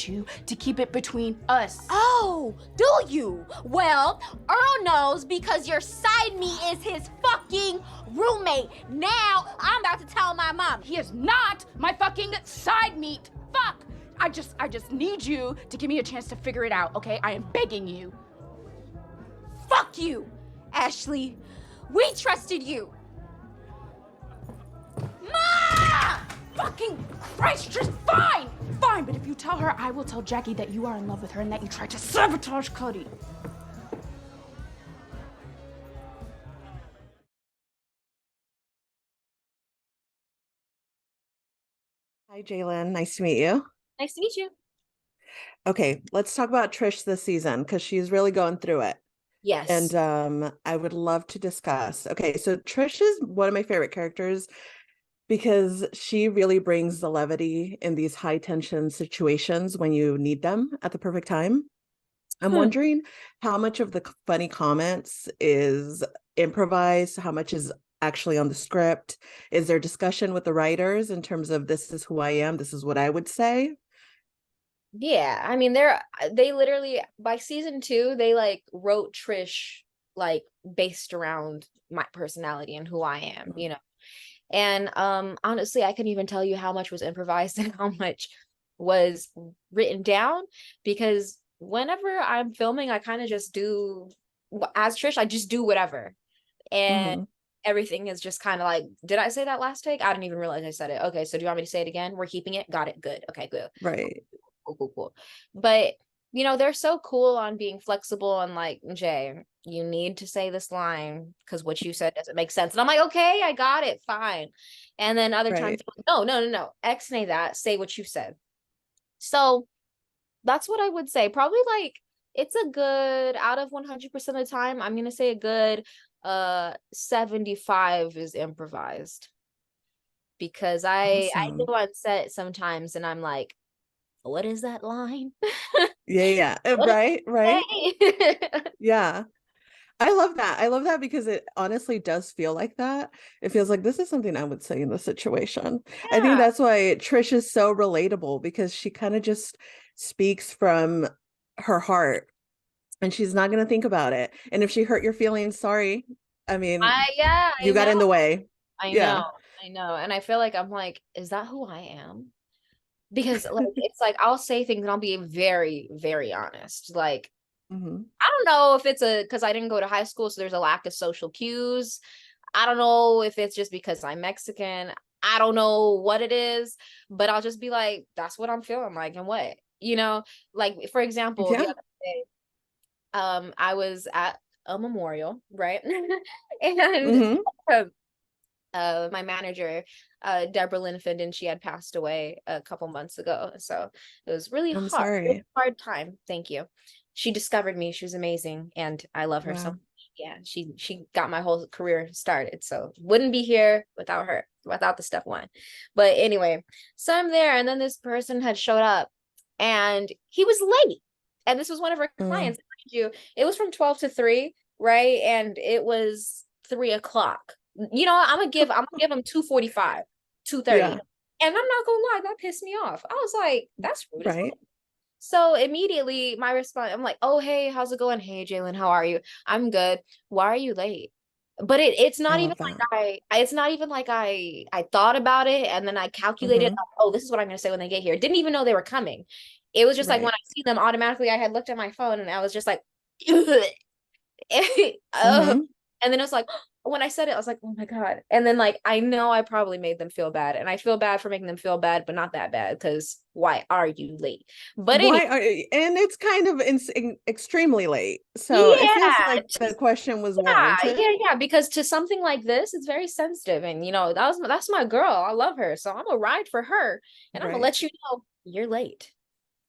need you to keep it between us. Oh, do you? Well, Earl knows because your side meat is his fucking roommate. Now, I'm about to tell my mom. He is not my fucking side meat. Fuck! I just need you to give me a chance to figure it out, okay? I am begging you. Fuck you, Ashley. We trusted you. Ma! Fucking Christ, just fine! Fine, but if you tell her, I will tell Jackie that you are in love with her and that you tried to sabotage Cody. Hi, Jaylen. Nice to meet you. Nice to meet you. Okay, let's talk about Trish this season because she's really going through it. Yes. And I would love to discuss. Okay, so Trish is one of my favorite characters because she really brings the levity in these high tension situations when you need them at the perfect time. I'm wondering how much of the funny comments is improvised, how much is actually on the script. Is there discussion with the writers in terms of this is who I am, this is what I would say? Yeah, I mean, they literally by season 2 they like wrote Trish like based around my personality and who I am, you know. And honestly, I couldn't even tell you how much was improvised and how much was written down, because whenever I'm filming, I kind of just do, as Trish, I just do whatever. And everything is just kind of like, did I say that last take? I didn't even realize I said it. Okay, so do you want me to say it again? We're keeping it. Got it. Good. Okay, good. Right. Cool. But you know, they're so cool on being flexible and like, Jay, you need to say this line because what you said doesn't make sense. And I'm like, okay, I got it, fine. And then other times, no, X-nay that, say what you said. So that's what I would say. Probably like it's a good, out of 100% of the time, I'm gonna say a good 75 is improvised. Because I go on set sometimes and I'm like, what is that line? Yeah. Right. Yeah. I love that. I love that because it honestly does feel like that. It feels like this is something I would say in this situation. I think that's why Trish is so relatable, because she kind of just speaks from her heart and she's not going to think about it. And if she hurt your feelings, sorry. I mean, you got in the way. I know. And I feel like I'm like, is that who I am? Because like it's like I'll say things and I'll be very, very honest. Like, I don't know if it's because I didn't go to high school, so there's a lack of social cues. I don't know if it's just because I'm Mexican. I don't know what it is, but I'll just be like, that's what I'm feeling like, and what, you know, like for example, the other day, I was at a memorial, right? And my manager, Deborah Lynn Finden, she had passed away a couple months ago. So it was really I'm hard, sorry. hard time. Thank you. She discovered me. She was amazing. And I love her so Wow. much. Yeah, she got my whole career started. So wouldn't be here without her, without the step one. But anyway, so I'm there, and then this person had showed up and he was late. And this was one of her clients. It was from 12 to 3, right? And it was 3 o'clock. You know, I'm gonna give him 2:45, 2:30. Yeah. And I'm not gonna lie, that pissed me off. I was like, that's rude. Right. So immediately my response, I'm like, oh, hey, how's it going? Hey, Jaylen, how are you? I'm good. Why are you late? But it's not even like it's not even like I thought about it and then I calculated, oh, this is what I'm gonna say when they get here. Didn't even know they were coming. It was just like when I see them automatically, I had looked at my phone and I was just like, and then it was like, when I said it, I was like, oh my God. And then like, I know I probably made them feel bad, and I feel bad for making them feel bad, but not that bad, because why are you late? But and it's kind of extremely late. So it feels like the question was warranted. Yeah, because to something like this, it's very sensitive. And you know, that's my girl. I love her. So I'm gonna ride for her. And I'm gonna let you know you're late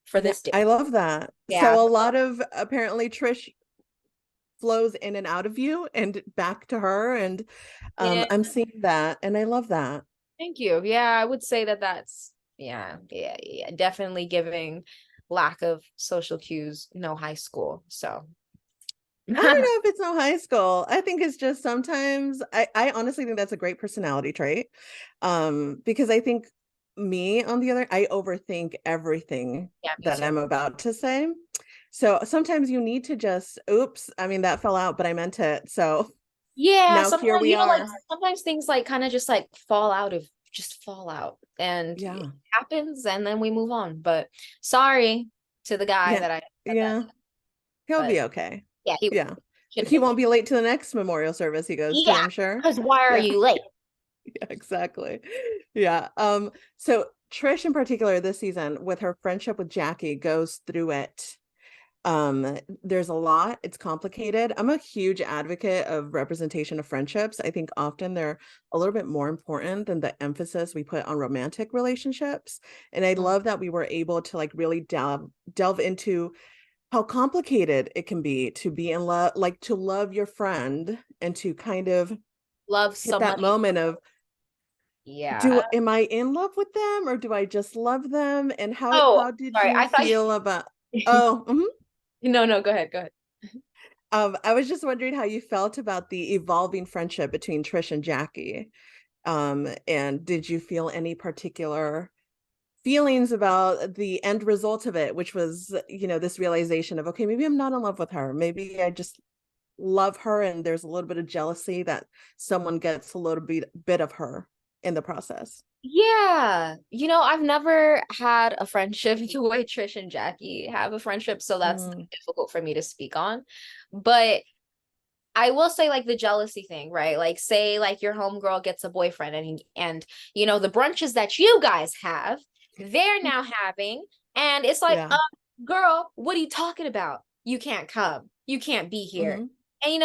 for this day. I love that. Yeah. So a lot of apparently Trish flows in and out of you and back to her, and I'm seeing that and I love that. Thank you. Yeah, I would say that's definitely giving lack of social cues, no high school. So I don't know if it's no high school. I think it's just sometimes I honestly think that's a great personality trait, because I think me, on the other, I overthink everything Yeah, me that too. I'm about to say. So sometimes you need to just, oops, I mean, that fell out, but I meant it. So Yeah, now here sometimes, we like are. sometimes things like kind of just like fall out and it Yeah. happens and then we move on. But sorry to the guy Yeah. that I said that Yeah. to, He'll but be okay. yeah, he Yeah. shouldn't He have won't been. be late to the next memorial service he goes to, Yeah, I'm sure. because why are Yeah. you late? Yeah, exactly. Yeah. So Trish in particular this season with her friendship with Jackie goes through it. There's a lot, it's complicated. I'm a huge advocate of representation of friendships. I think often they're a little bit more important than the emphasis we put on romantic relationships. And I Mm. love that we were able to like really delve into how complicated it can be in love, like to love your friend and to kind of Love hit that somebody. moment of, Yeah. am I in love with them or do I just love them? And Oh, how did sorry. you I thought feel about, oh, mhm. no, go ahead, go ahead. I was just wondering how you felt about the evolving friendship between Trish and Jackie. And did you feel any particular feelings about the end result of it, which was, this realization of, okay, maybe I'm not in love with her. Maybe I just love her and there's a little bit of jealousy that someone gets a little bit of her in the process. Yeah, I've never had a friendship the way Trish and Jackie have a friendship, so that's Mm, difficult for me to speak on. But I will say like the jealousy thing, right? Like say like your homegirl gets a boyfriend and the brunches that you guys have, they're now having, and it's like, yeah. girl, what are you talking about? You can't come. You can't be here. Hmm. And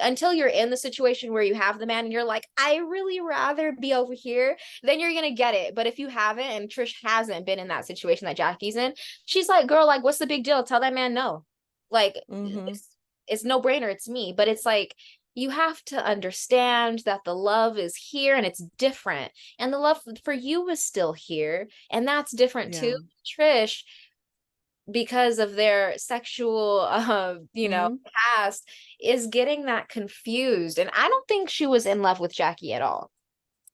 until you're in the situation where you have the man and you're like, I really rather be over here, then you're gonna get it. But if you haven't, and Trish hasn't been in that situation that Jackie's in, she's like, girl, like, what's the big deal? Tell that man no. Like, Hmm. it's no brainer, it's me. But it's like you have to understand that the love is here and it's different, and the love for you is still here, and that's different Yeah. too. Trish, because of their sexual Hmm. past, is getting that confused, and I don't think she was in love with Jackie at all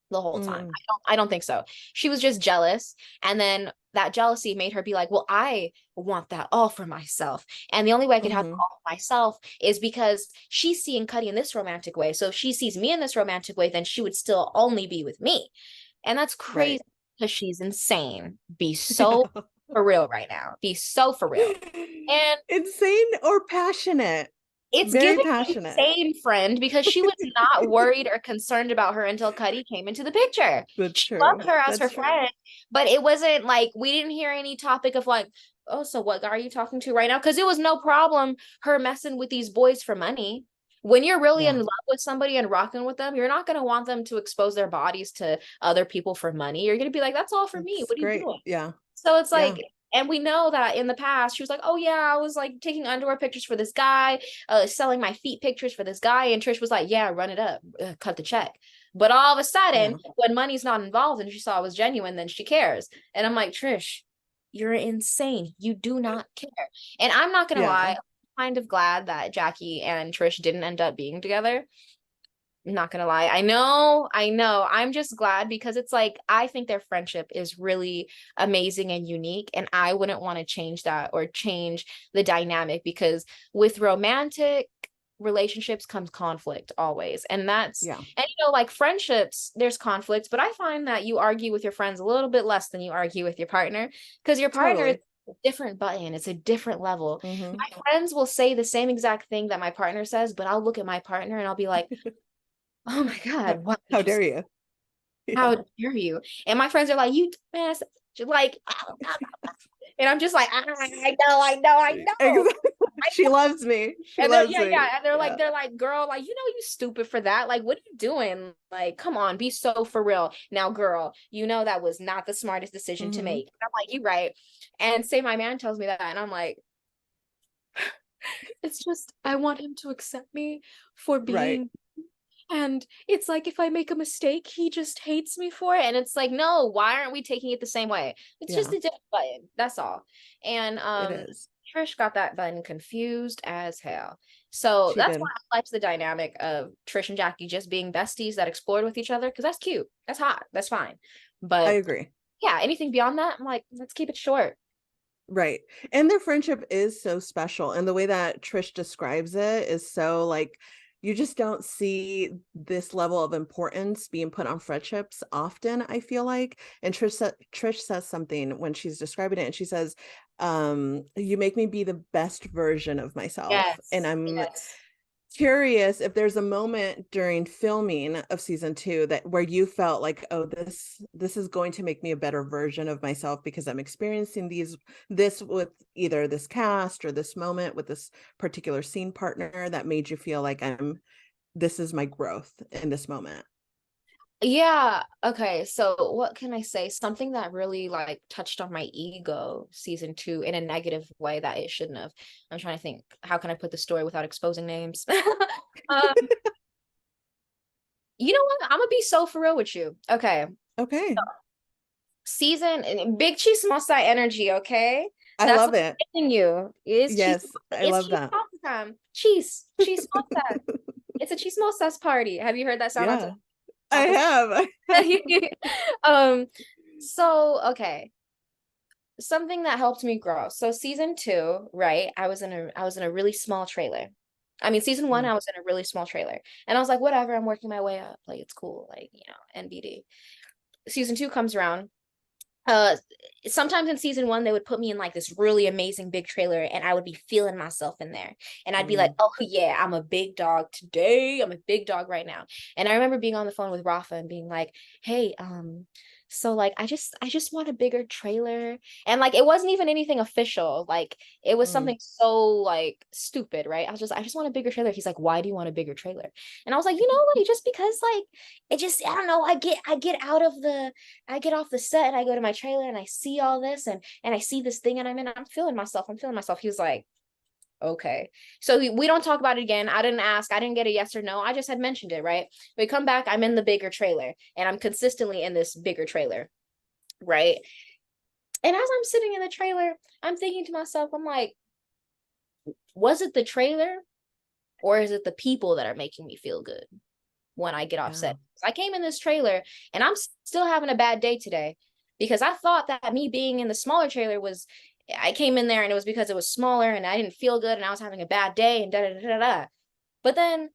the whole time. Mm, I don't think so. She was just jealous, and then that jealousy made her be like, well, I want that all for myself, and the only way I could have it hmm. all for myself is because she's seeing Cuddy in this romantic way. So if she sees me in this romantic way, then she would still only be with me, and that's crazy Right. because she's insane. Be Yeah. so for real right now. Be so for real. And Insane or passionate? it's Very giving passionate. insane friend, because she was not worried or concerned about her until Cuddy came into the picture. That's She loved true. her as her That's true. friend, but it wasn't like we didn't hear any topic of like, oh, so what guy are you talking to right now? Because it was no problem her messing with these boys for money. When you're really in Yeah. love with somebody and rocking with them, you're not going to want them to expose their bodies to other people for money. You're going to be like, that's all for me. That's What are you great. doing? Yeah. So it's Yeah. like, and we know that in the past, she was like, oh, yeah, I was like taking underwear pictures for this guy, selling my feet pictures for this guy. And Trish was like, yeah, run it up, cut the check. But all of a sudden, Yeah. when money's not involved and she saw it was genuine, then she cares. And I'm like, Trish, you're insane. You do not care. And I'm not going to lie, Yeah. I'm kind of glad that Jackie and Trish didn't end up being together. Not gonna lie. I know. I'm just glad because it's like I think their friendship is really amazing and unique, and I wouldn't want to change that or change the dynamic, because with romantic relationships comes conflict always. And Yeah. like friendships, there's conflicts, but I find that you argue with your friends a little bit less than you argue with your partner, because your partner is Totally. a different button, it's a different level. Hmm. My friends will say the same exact thing that my partner says, but I'll look at my partner and I'll be like, oh my How, God, what did how you say? dare you? How Yeah. dare you? And my friends are like, you dumbass. She's like, and I'm just like, I know. Exactly. She loves me. She And they're loves yeah, me. yeah. And they're like, Yeah. girl, like, you stupid for that. Like, what are you doing? Like, come on, be so for real. Now, girl, that was not the smartest decision to Hmm. make. And I'm like, you right. And say my man tells me that, and I'm like, it's just I want him to accept me for Right. being. And it's like if I make a mistake, he just hates me for it. And it's like, no, why aren't we taking it the same way? It's just Yeah. a different button. That's all. And It is. Trish got that button confused as hell. So She that's why did. I liked the dynamic of Trish and Jackie just being besties that explored with each other, because that's cute. That's hot. That's fine. I But agree. Yeah, anything beyond that, I'm like, let's keep it short. Right. And their friendship is so special. And the way that Trish describes it is so like, you just don't see this level of importance being put on friendships often, I feel like. And Trish says something when she's describing it, and she says, you make me be the best version of myself. And Yes, I'm yes. curious if there's a moment during filming of season 2 that where you felt like, oh, this is going to make me a better version of myself because I'm experiencing this with either this cast or this moment with this particular scene partner, that made you feel like this is my growth in this moment. Yeah, okay. So what can I say? Something that really like touched on my ego season 2 in a negative way that it shouldn't have. I'm trying to think, how can I put the story without exposing names? Um, you know what? I'm gonna be so for real with you. Okay. Okay. Season big cheese side energy, okay? I That's love what it. I'm giving you. Yes, I It's love cheese that. salsa time. Cheese salsa. It's a chismosas party. Have you heard that sound Yeah, I on have. um okay, something that helped me grow. So season 2, right? I was in a really small trailer. I mean, season 1, Mm, I was in a really small trailer. And I was like, whatever, I'm working my way up. Like, it's cool. Like, NBD. Season 2 comes around. uh Sometimes in season 1 they would put me in like this really amazing big trailer, and I would be feeling myself in there, and I'd be like, mm, oh yeah, I'm a big dog today, I'm a big dog right now. And I remember being on the phone with Rafa and being like, hey, so like I just want a bigger trailer. And like it wasn't even anything official, like it was mm, something so like stupid, right? I just want a bigger trailer. He's like, why do you want a bigger trailer? And I was like, you know what, just because like it just, I don't know, I get out of the, I get off the set and I go to my trailer and I see all this, and I see this thing and I'm feeling myself. I'm feeling myself. He was like, okay. So we don't talk about it again. I didn't ask. I didn't get a yes or no. I just had mentioned it, right? We come back, I'm in the bigger trailer, and I'm consistently in this bigger trailer, right? And as I'm sitting in the trailer, I'm thinking to myself, I'm like, was it the trailer or is it the people that are making me feel good when I get yeah. offset? I came in this trailer and I'm still having a bad day today because I thought that me being in the smaller trailer was, I came in there and it was because it was smaller and I didn't feel good and I was having a bad day and da da da da da. But then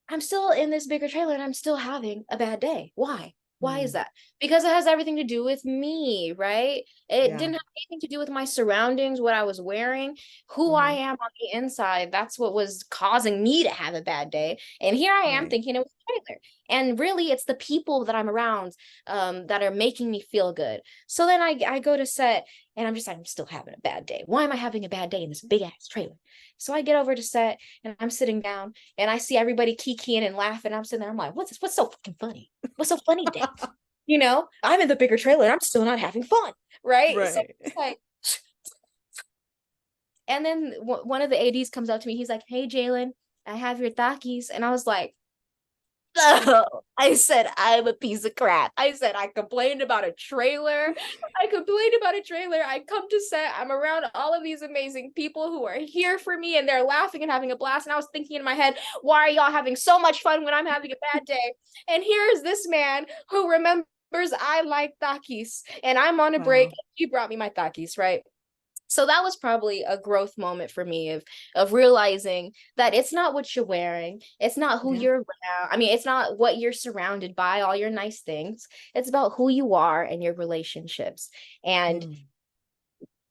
I'm still in this bigger trailer and I'm still having a bad day. Why? Why is Mm, that? Because it has everything to do with me, right? It yeah. didn't have anything to do with my surroundings, what I was wearing, who I Hmm. am on the inside. That's what was causing me to have a bad day. And here I am Right. thinking it was a trailer. And really, it's the people that I'm around that are making me feel good. So then I go to set and I'm just like, I'm still having a bad day. Why am I having a bad day in this big ass trailer? So I get over to set and I'm sitting down and I see everybody kikiing and laughing. I'm sitting there, I'm like, what's so fucking funny? What's so funny today? I'm in the bigger trailer and I'm still not having fun, right? So Right. it's like, and then one of the ADs comes up to me. He's like, hey, Jaylen, I have your Takis. And I was like, no. I said, I'm a piece of crap. I said, I complained about a trailer. I complained about a trailer. I come to set. I'm around all of these amazing people who are here for me and they're laughing and having a blast. And I was thinking in my head, why are y'all having so much fun when I'm having a bad day? And here's this man who remembers I like Takis and I'm on a break. Wow. He brought me my Takis, right? So that was probably a growth moment for me of realizing that it's not what you're wearing, it's not who Yeah. you're around. I mean, it's not what you're surrounded by, all your nice things. It's about who you are and your relationships. And Mm,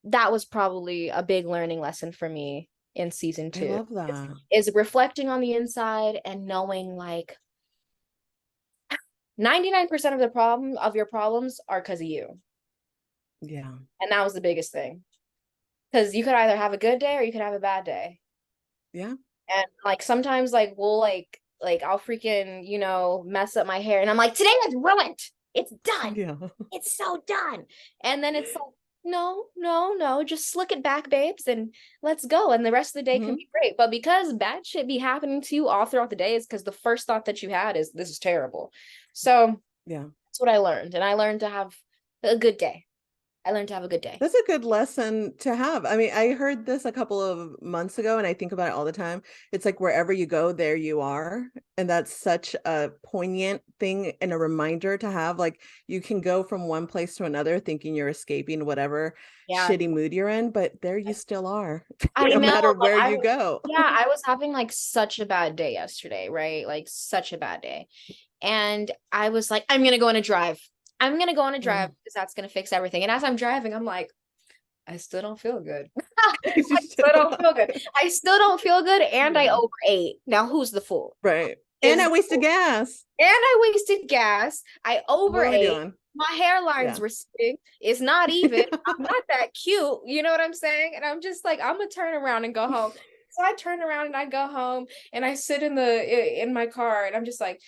that was probably a big learning lesson for me in season I 2. love that. Is reflecting on the inside and knowing like 99% of the problem of your problems are because of you. Yeah. And that was the biggest thing. Because you could either have a good day or you could have a bad day. Yeah. And like sometimes like we'll like I'll freaking, mess up my hair and I'm like, today is ruined. It's done. Yeah. It's so done. And then it's like, no, no, no, just slick it back, babes, and let's go. And the rest of the day can Hmm. be great. But because bad shit be happening to you all throughout the day is because the first thought that you had is this is terrible. So Yeah. that's what I learned. And I learned to have a good day. I learned to have a good day. That's a good lesson to have. I mean, I heard this a couple of months ago and I think about it all the time. It's like wherever you go, there you are. And that's such a poignant thing and a reminder to have. Like you can go from one place to another thinking you're escaping whatever Yeah. shitty mood you're in, but there you still are, I no know, matter but where you go. I was having like such a bad day yesterday, right? Like such a bad day. And I was like, I'm gonna go on a drive. I'm gonna go on a drive because that's gonna fix everything. And as I'm driving, I'm like, I still don't feel good. I still don't feel good. I still don't feel good, and I Yeah. overate. Now, who's the fool? Right. And I wasted gas. And I wasted gas. I What are we overate. doing? My hairline's Yeah. receding. It's not even. I'm not that cute. You know what I'm saying? And I'm just like, I'm gonna turn around and go home. So I turn around and I go home and I sit in my car and I'm just like,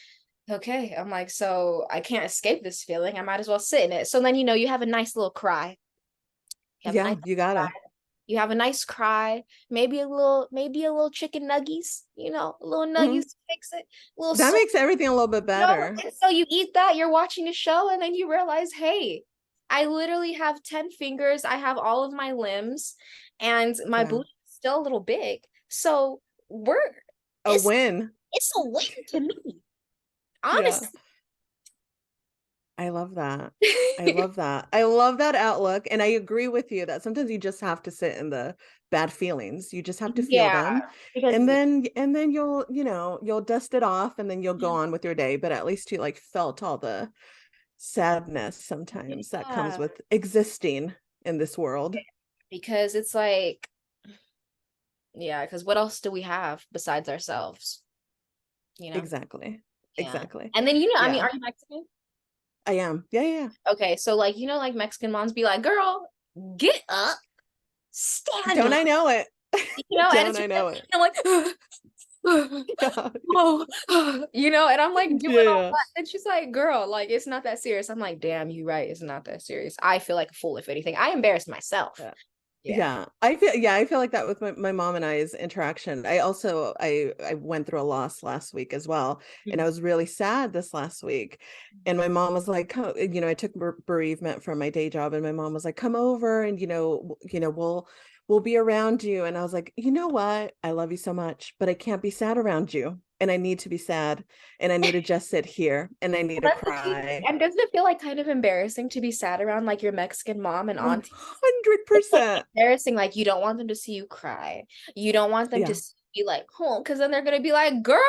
okay. I'm like, so I can't escape this feeling. I might as well sit in it. So then you have a nice little cry. You have a Yeah, nice you gotta. cry. You have a nice cry, maybe a little chicken nuggies, a little nuggies to fix it, a little That soy, makes everything a little bit better. And so you eat that, you're watching a show, and then you realize, hey, I literally have 10 fingers, I have all of my limbs, and my booty is still a little big. So A win. It's a win to me. Yeah. Honestly. I love that. I love that. I love that outlook. And I agree with you that sometimes you just have to sit in the bad feelings. You just have to feel them. And then you'll dust it off and then you'll go on with your day. But at least you like felt all the sadness sometimes that comes with existing in this world. Because it's like, because what else do we have besides ourselves? Exactly. Yeah. Exactly. And then I mean, are you Mexican? I am. Yeah. Okay, so like like Mexican moms be like, "Girl, get up, stand Don't up." I know it? Don't I know it? I'm like, oh, and I'm like doing all that, and she's like, "Girl, like it's not that serious." I'm like, "Damn, you right, it's not that serious." I feel like a fool if anything. I embarrass myself. Yeah. I feel like that with my mom and I's interaction. I went through a loss last week as well. And I was really sad this last week. And my mom was like, I took bereavement from my day job and my mom was like, come over and we'll be around you. And I was like, you know what? I love you so much, but I can't be sad around you. And I need to be sad and I need to just sit here and I need to cry. And doesn't it feel like kind of embarrassing to be sad around like your Mexican mom and auntie? 100%. Embarrassing, like you don't want them to see you cry. You don't want them to be like, oh, because then they're gonna be like, girl,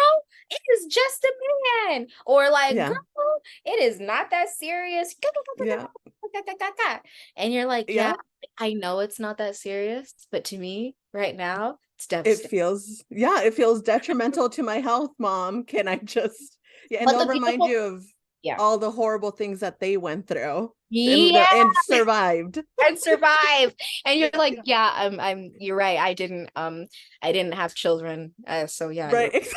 it is just a man. Or like, girl, it is not that serious. And you're like, yeah, I know it's not that serious, but to me right now, it's devastating. It feels detrimental to my health, Mom. Can I just and they'll remind you of all the horrible things that they went through and survived. And you're like, you're right. I didn't have children. So yeah. Right.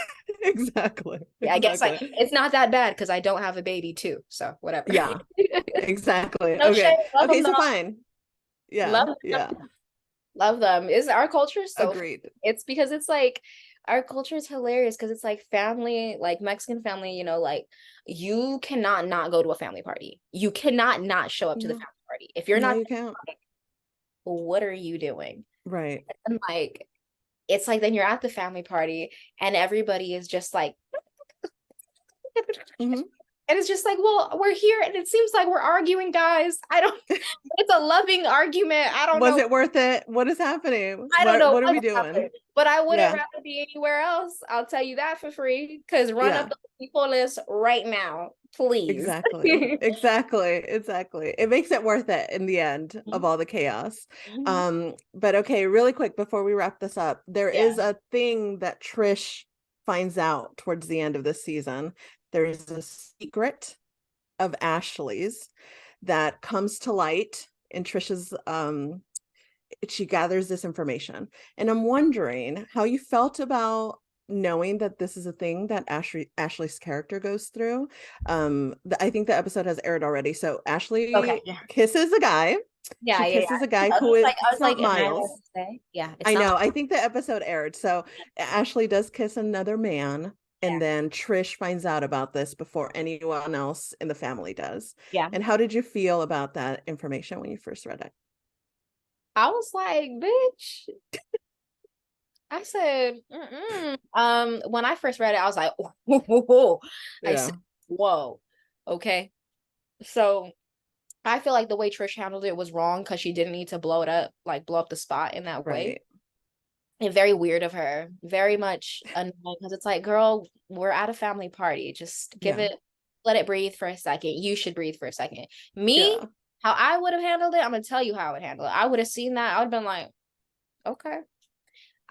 Exactly. Yeah, I guess it's not that bad because I don't have a baby too. So whatever. Yeah. Exactly. No okay. shame, Okay, so fine. Yeah. Love them. Is our culture so agreed. It's because it's like our culture is hilarious because it's like family, like Mexican family, like you cannot not go to a family party. You cannot not show up to the family party. If you're not, you can't. What are you doing? Right. And like, it's like then you're at the family party and everybody is just like, and it's just like, well, we're here and it seems like we're arguing, guys. It's a loving argument. I don't know. Was it worth it? What is happening? I don't know. What are we doing? But I wouldn't rather be anywhere else. I'll tell you that for free. Because run up the people list right now, please. Exactly. Exactly. It makes it worth it in the end of all the chaos. But okay, really quick before we wrap this up, there is a thing that Trish finds out towards the end of this season. There is a secret of Ashley's that comes to light in Trish's she gathers this information. And I'm wondering how you felt about knowing that this is a thing that Ashley's character goes through. I think the episode has aired already. So Ashley kisses a guy. She kisses a guy who is not Miles. I know. I think the episode aired. So Ashley does kiss another man. and then Trish finds out about this before anyone else in the family does. Yeah. And how did you feel about that information when you first read it? I was like, bitch. I said, when I first read it, I was like, whoa. I Yeah. said, whoa, okay. So I feel like the way Trish handled it was wrong because she didn't need to blow it up, like blow up the spot in that way. Right. And very weird of her, very much annoying because it's like, girl, we're at a family party. Just let it breathe for a second. You should breathe for a second. Me, Yeah. how I would have handled it, I'm gonna tell you how I would handle it. I would have seen that. I would have been like, okay.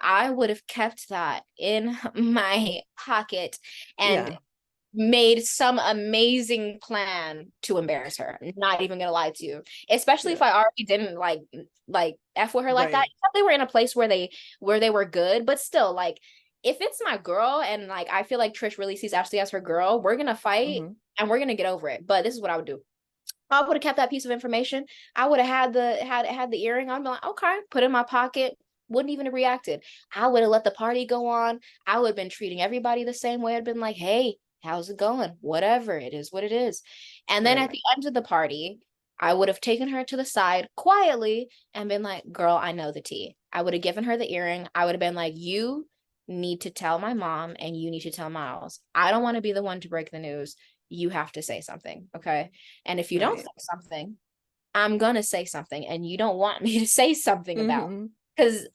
I would have kept that in my pocket and Yeah. made some amazing plan to embarrass her. I'm not even gonna lie to you. Especially if I already didn't like F with her like that. Right. They were in a place where they were good, but still, like, if it's my girl and like I feel like Trish really sees Ashley as her girl, we're gonna fight and we're gonna get over it. But this is what I would do. I would have kept that piece of information. I would have had the earring. I'd be like, okay, put it in my pocket. Wouldn't even have reacted. I would have let the party go on. I would have been treating everybody the same way. I'd been like, hey, how's it going? Whatever, it is what it is. And then at the end of the party, I would have taken her to the side quietly and been like, girl, I know the tea. I would have given her the earring. I would have been like, you need to tell my mom and you need to tell Miles. I don't want to be the one to break the news. You have to say something, okay? And if you don't say something, I'm gonna say something, and you don't want me to say something about, because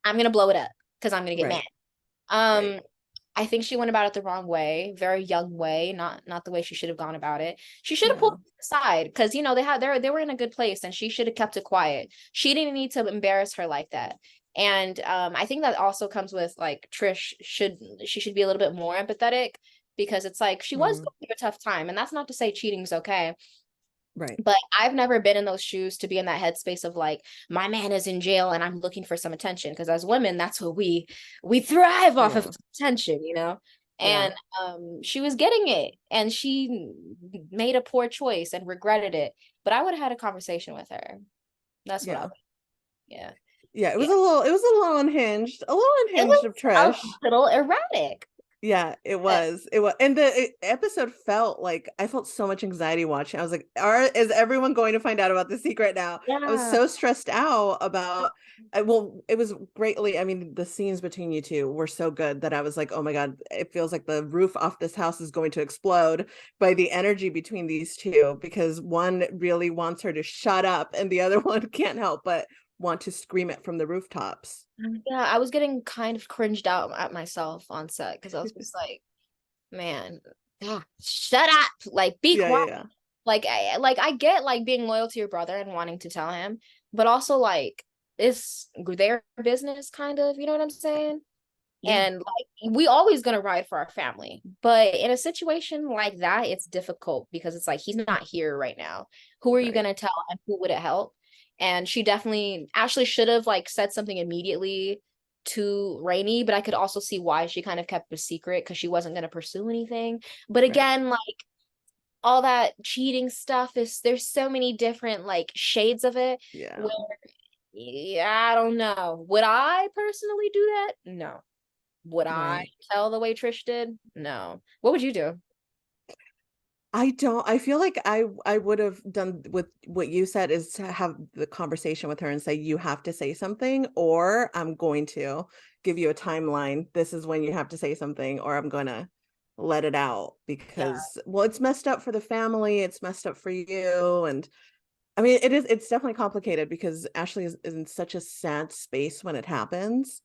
I'm gonna blow it up, because I'm gonna get mad. I think she went about it the wrong way, very young way, not the way she should have gone about it. She should have pulled aside, because they were in a good place, and she should have kept it quiet. She didn't need to embarrass her like that. And I think that also comes with like Trish should be a little bit more empathetic, because it's like she was going through a tough time, and that's not to say cheating's okay. Right. But I've never been in those shoes to be in that headspace of like, my man is in jail and I'm looking for some attention. Because as women, that's what we thrive off of attention, And she was getting it, and she made a poor choice and regretted it. But I would have had a conversation with her. That's what I would. Yeah. Yeah, it was a little unhinged of Trish. A little erratic. Yeah, it was. And the episode felt like I felt so much anxiety watching. I was like, is everyone going to find out about the secret now? Yeah. I was so stressed out about, well, it was greatly, I mean, the scenes between you two were so good that I was like, oh my God, it feels like the roof off this house is going to explode by the energy between these two, because one really wants her to shut up and the other one can't help but want to scream it from the rooftops. Yeah, I was getting kind of cringed out at myself on set, because I was just like, man, shut up, like, be quiet. Yeah. Like I get like being loyal to your brother and wanting to tell him, but also like it's their business, kind of, you know what I'm saying? And like we always gonna ride for our family, but in a situation like that, it's difficult because it's like he's not here right now. Who are you gonna tell, and who would it help? And Ashley should have like said something immediately to Rainey, but I could also see why she kind of kept a secret, because she wasn't gonna pursue anything. But again, like, all that cheating stuff there's so many different like shades of it. Where I don't know. Would I personally do that? No. Would I tell the way Trish did? No. What would you do? I feel like I would have done with what you said, is to have the conversation with her and say, you have to say something, or I'm going to give you a timeline. This is when you have to say something, or I'm going to let it out, because well, it's messed up for the family. It's messed up for you. And I mean, it's definitely complicated because Ashley is in such a sad space when it happens.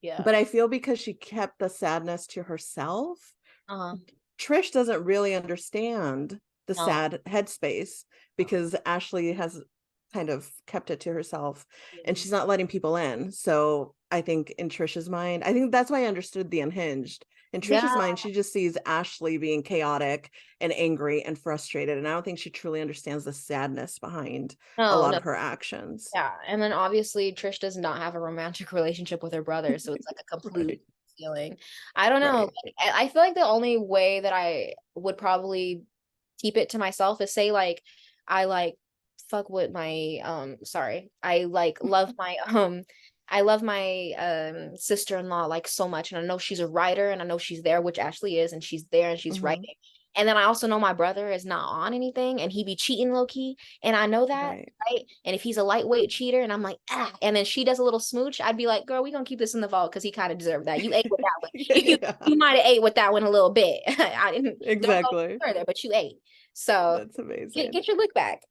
Yeah. But I feel because she kept the sadness to herself, Trish doesn't really understand the sad headspace, because Ashley has kind of kept it to herself and she's not letting people in. So I think in Trish's mind, I think that's why I understood the unhinged. In Trish's mind, she just sees Ashley being chaotic and angry and frustrated. And I don't think she truly understands the sadness behind a lot of her actions. Yeah. And then obviously Trish does not have a romantic relationship with her brother. So it's like a complete feeling. I don't know. I feel like the only way that I would probably keep it to myself is say like, I like fuck with my I like love my I love my sister-in-law like so much, and I know she's a writer, and I know she's there, which Ashley is, and she's there and she's writing. And then I also know my brother is not on anything, and he be cheating low key, and I know that, right? And if he's a lightweight cheater, and I'm like, and then she does a little smooch, I'd be like, girl, we gonna keep this in the vault because he kind of deserved that. You ate with that one. You might have ate with that one a little bit. I didn't Exactly. don't go further, but you ate. So that's amazing. Get your lick back.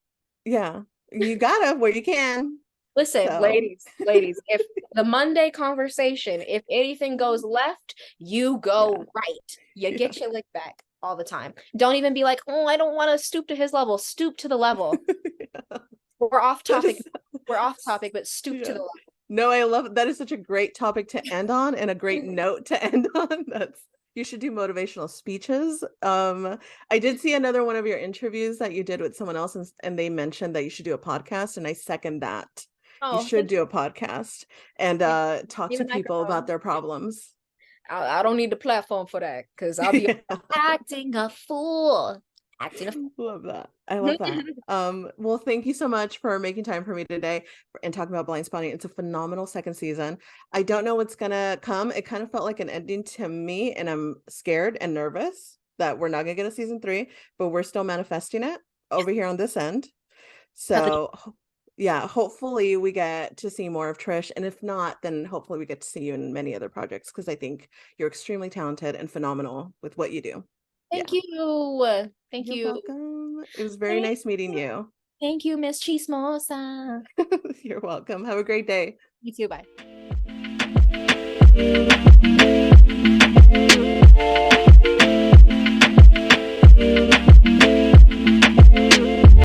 Yeah, you gotta where you can. Listen, ladies, if the Monday conversation, if anything goes left, you go right. You get your lick back all the time. Don't even be like, oh, I don't want to stoop to his level. Stoop to the level. We're off topic. We're off topic, but stoop to the level. No, I love it. That is such a great topic to end on and a great note to end on. You should do motivational speeches. I did see another one of your interviews that you did with someone else, and they mentioned that you should do a podcast, and I second that. You should do a podcast and talk to people about their problems. I don't need the platform for that because I'll be acting a fool. Love that. I love that. Well, thank you so much for making time for me today and talking about Blindspotting. It's a phenomenal second season. I don't know what's gonna come. It kind of felt like an ending to me, and I'm scared and nervous that we're not gonna get a season 3, but we're still manifesting it over here on this end. So yeah, hopefully we get to see more of Trish, and if not, then hopefully we get to see you in many other projects, because I think you're extremely talented and phenomenal with what you do. Thank you. Thank you. You're welcome. It was very nice meeting you. Thank you, Miss Chismosa. You're welcome. Have a great day. You too. Bye.